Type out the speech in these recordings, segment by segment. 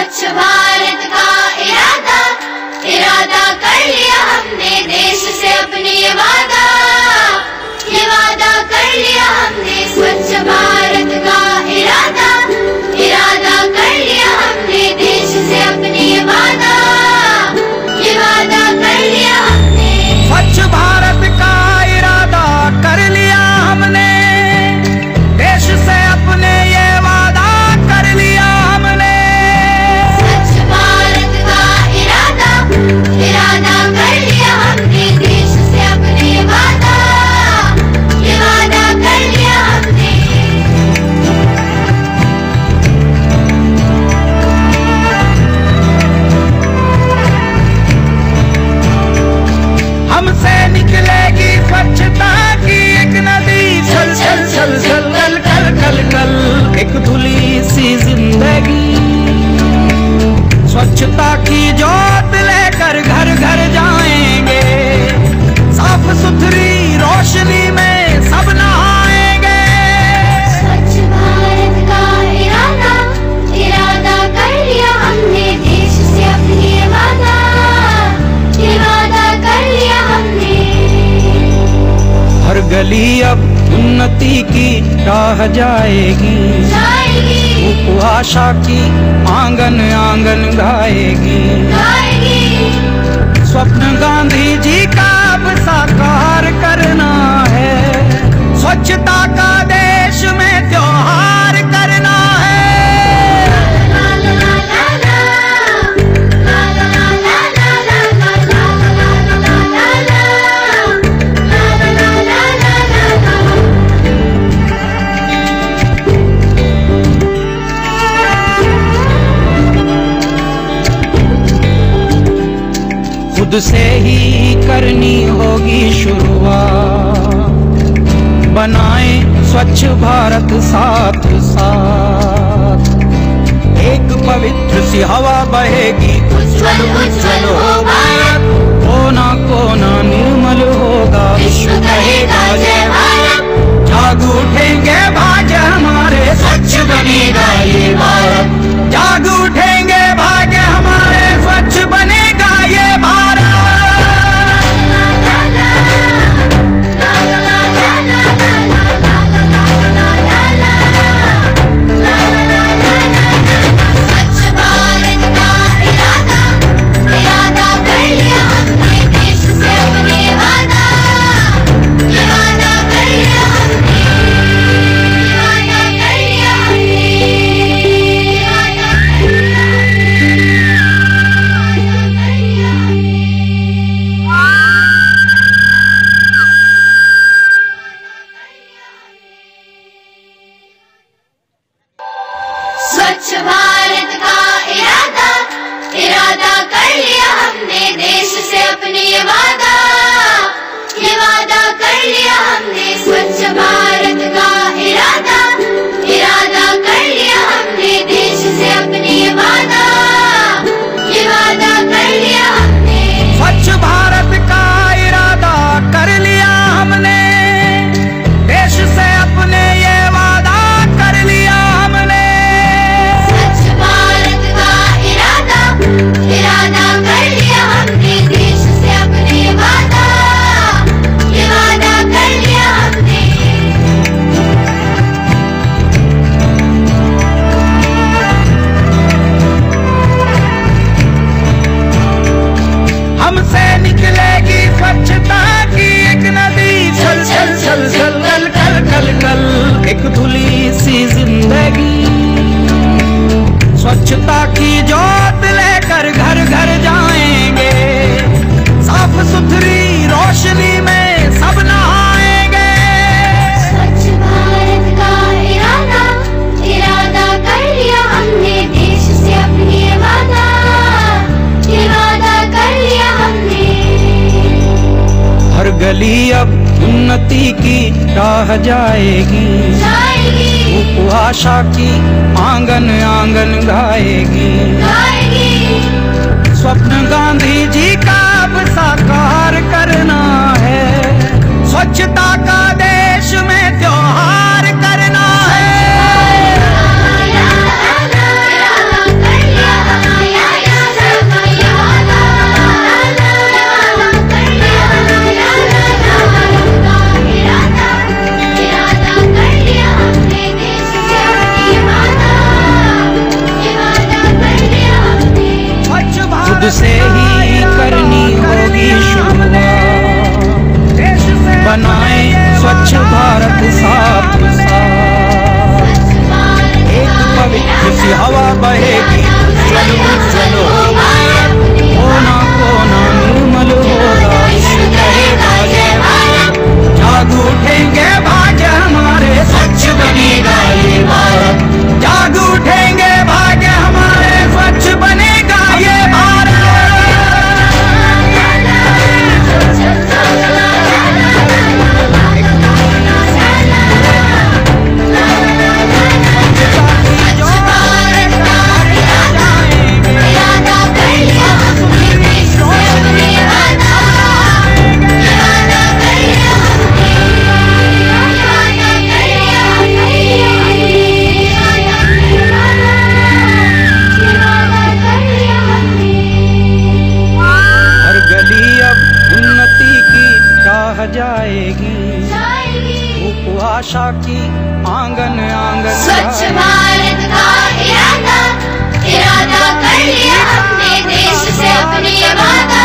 स्वच्छ भारत का इरादा इरादा कर लिया हमने, देश से अपने ये वादा कर लिया हमने। स्वच्छ भारत का इरादा इरादा कर लिया हमने, देश से अपने ये वादा कर लिया हमने। स्वच्छ भारत का इरादा कर लिया हमने, देश से अपने ये वादा कर लिया हमने। स्वच्छ भारत का इरादा इरादा कर लिया हमने, देश से अपने ये वादा कर लिया हमने। हमसे निकलेगी स्वच्छता की एक नदी, चल चल चल चल कल कल कल कल एक धुली सी जिंदगी। स्वच्छता की जोत लेकर घर घर जाएंगे, साफ सुथरी रोशनी में सब नहाएंगे। स्वच्छ भारत का इरादा इरादा कर लिया हमने, देश से अपने वादा कर लिया हमने। हर गली अब उन्नति की राह जाएगी, धूप आशा की आंगन आंगन गाएगी। स्वप्न गांधी जी का अब साकार करना है, स्वच्छता का देश में त्योहार करना है। खुद से ही करनी होगी शुरुआत, बनाएं स्वच्छ भारत साथ साथ। एक पवित्र सी हवा बहेगी, उज्ज्वल उज्ज्वल हो भारत, कोना कोना निर्मल होगा, विश्व कहेगा जय भारत। जाग उठेंगे भाग्य हमारे, स्वच्छ बनेगा ये भारत। जाग उठेंगे भाग्य हमारे, स्वच्छ बनेगा ये भारत। स्वच्छ भारत का इरादा इरादा कर लिया हमने, देश से अपने ये वादा कर लिया हमने। स्वच्छ भारत का इरादा इरादा कर लिया हमने, देश से अपने ये वादा कर लिया हमने। स्वच्छ भारत का इरादा कर लिया हमने, देश से अपने ये वादा कर लिया हमने। स्वच्छ भारत का इरादा इरादा कर लिया हमने, देश से अपने वादा कर लिया हमने। हमसे निकलेगी स्वच्छता की एक नदी, चल चल चल चल कल कल कल कल एक धुली सी जिंदगी। स्वच्छता की जोत लेकर घर घर जाएंगे, साफ सुथरी रोशनी में सब नहाएंगे। स्वच्छ भारत का इरादा इरादा कर लिया हमने, देश से अपने वादा कर लिया हमने। हर गली अब उन्नति की राह जाएगी, धूप आशा की आंगन आंगन गाएगी। स्वप्न गांधी जी का अब साकार करना है, स्वच्छता का देश में त्योहार करना है। इरादा कर लिया हवा बहेगी उज्जवल उज्जवल होगा, कोना कोना निर्मल होगा, रहेगा जय भारत। जाग उठेंगे भाग्य हमारे, स्वच्छ बनेगा ये भारत। जाग उठेंगे भाग्य हमारे, स्वच्छ बनेगा ये भारत। जाएगी उपवासा की आंगन आंगन। स्वच्छ भारत का इरादा कर लिया हमने, देश से अपने ये वादा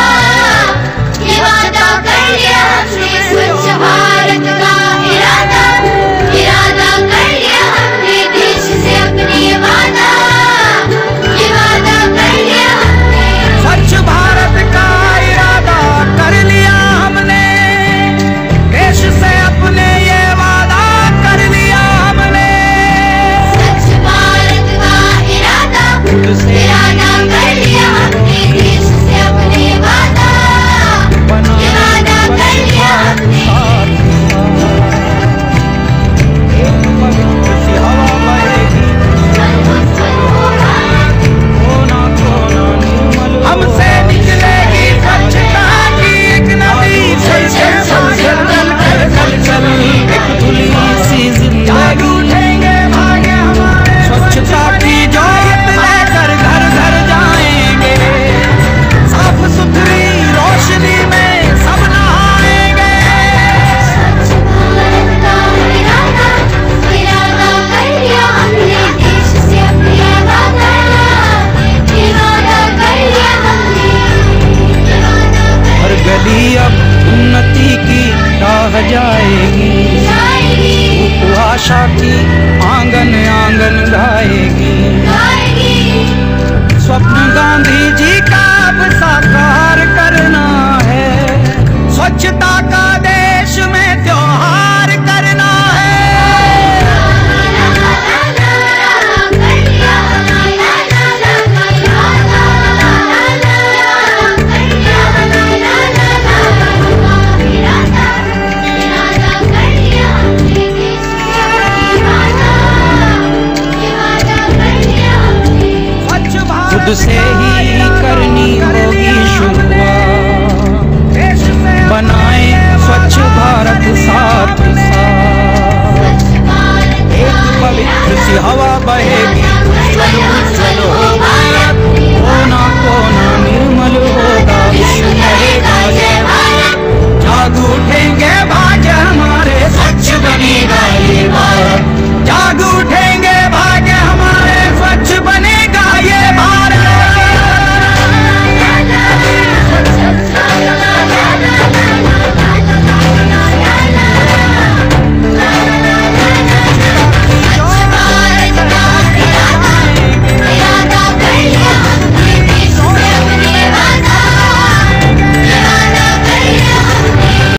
कर लिया हमने। स्वच्छ भारत का इरादा कर लिया हमने, देश से अपने ये वादा कर लिया हमने। स्वच्छ भारत का इरादा कर लिया हमने, देश से अपने ये वादा कर लिया हमने। स्वच्छ भारत का इरादा कर लिया हमने, देश से अपने वादा कर लिया हमने। एक पवित्र सी हवा बहेगी, कोना कोना निर्मल हमसे निकलेगी स्वच्छता की एक नदी। चल चल चल चल एक धुली सी जिंदगी। उठेंगे भाग्य हमारे, स्वच्छता की ज्योत लेकर घर घर जाएंगे, साफ सुथरी रोशनी में सब नहाएंगे। स्वच्छ भारत का इरादा कर लिया हमने, देश से अपने वादा कर लिया हमने। हर गली अब उन्नति की राह जाएगी, उपवासा की आंगन आंगन गाएगी। स्वप्न गांधी जी का अब साकार करना है, स्वच्छता का देश में त्योहार करना है। खुद से